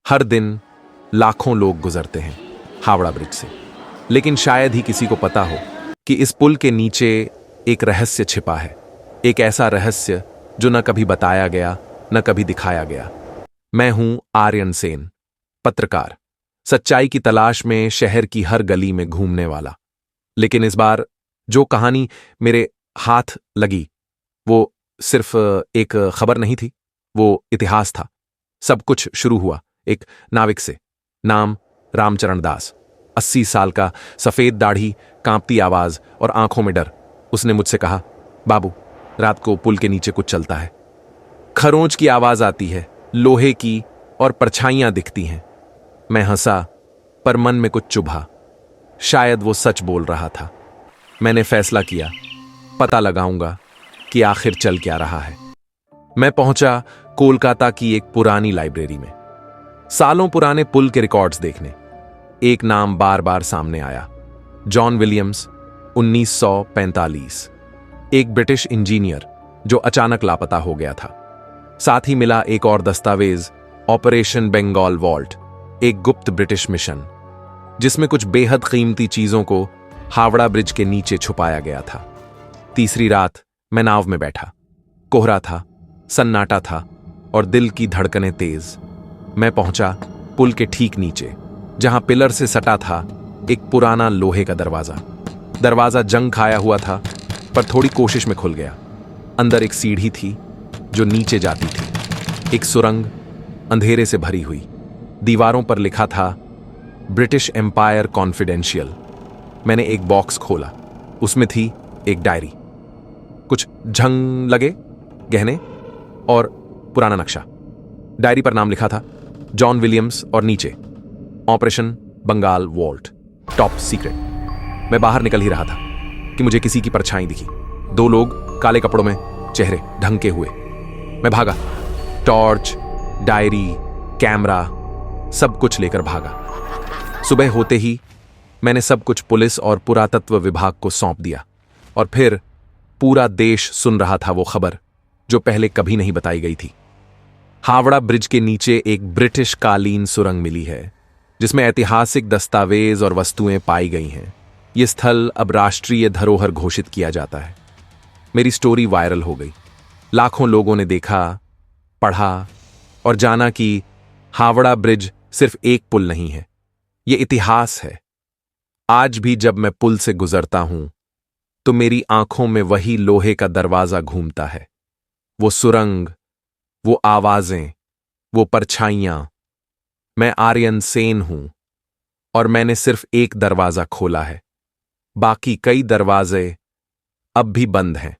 हर दिन लाखों लोग गुजरते हैं हावड़ा ब्रिज से, लेकिन शायद ही किसी को पता हो कि इस पुल के नीचे एक रहस्य छिपा है। एक ऐसा रहस्य जो न कभी बताया गया, न कभी दिखाया गया। मैं हूं आर्यन सेन, पत्रकार, सच्चाई की तलाश में शहर की हर गली में घूमने वाला। लेकिन इस बार जो कहानी मेरे हाथ लगी वो सिर्फ एक खबर नहीं थी, वो इतिहास था। सब कुछ शुरू हुआ एक नाविक से, नाम रामचरण दास। 80 साल का, सफेद दाढ़ी, कांपती आवाज और आंखों में डर। उसने मुझसे कहा, बाबू, रात को पुल के नीचे कुछ चलता है। खरोंच की आवाज आती है, लोहे की, और परछाइयां दिखती हैं। मैं हंसा, पर मन में कुछ चुभा। शायद वो सच बोल रहा था। मैंने फैसला किया, पता लगाऊंगा कि आखिर चल क्या रहा है। मैं पहुंचा कोलकाता की एक पुरानी लाइब्रेरी में, सालों पुराने पुल के रिकॉर्ड्स देखने। एक नाम बार बार सामने आया, जॉन विलियम्स, 1945। एक ब्रिटिश इंजीनियर जो अचानक लापता हो गया था। साथ ही मिला एक और दस्तावेज, ऑपरेशन बंगाल वॉल्ट, एक गुप्त ब्रिटिश मिशन जिसमें कुछ बेहद कीमती चीजों को हावड़ा ब्रिज के नीचे छुपाया गया था। तीसरी रात मैं नाव में बैठा। कोहरा था, सन्नाटा था और दिल की धड़कनें तेज। मैं पहुंचा पुल के ठीक नीचे, जहां पिलर से सटा था एक पुराना लोहे का दरवाजा। दरवाजा जंग खाया हुआ था, पर थोड़ी कोशिश में खुल गया। अंदर एक सीढ़ी थी जो नीचे जाती थी, एक सुरंग अंधेरे से भरी हुई। दीवारों पर लिखा था, ब्रिटिश एम्पायर कॉन्फिडेंशियल। मैंने एक बॉक्स खोला। उसमें थी एक डायरी, कुछ झंग लगे गहने और पुराना नक्शा। डायरी पर नाम लिखा था जॉन विलियम्स और नीचे operation Bengal vault, top secret. मैं बाहर निकल ही रहा था कि मुझे किसी की परछाई दिखी। 2 लोग काले कपड़ों में, चेहरे ढंके हुए। मैं भागा, टॉर्च, डायरी, कैमरा, सब कुछ लेकर भागा। सुबह होते ही मैंने सब कुछ पुलिस और पुरातत्व विभाग को सौंप दिया, और फिर पूरा देश सुन रहा था वो खबर जो पहले कभी नहीं बताई गई थी। हावड़ा ब्रिज के नीचे एक ब्रिटिश कालीन सुरंग मिली है, जिसमें ऐतिहासिक दस्तावेज और वस्तुएं पाई गई हैं। यह स्थल अब राष्ट्रीय धरोहर घोषित किया जाता है। मेरी स्टोरी वायरल हो गई। लाखों लोगों ने देखा, पढ़ा और जाना कि हावड़ा ब्रिज सिर्फ एक पुल नहीं है, यह इतिहास है। आज भी जब मैं पुल से गुजरता हूं तो मेरी आंखों में वही लोहे का दरवाजा घूमता है, वो सुरंग, वो आवाजें, वो परछाइयां। मैं आर्यन सेन हूं, और मैंने सिर्फ एक दरवाजा खोला है। बाकी कई दरवाजे अब भी बंद हैं।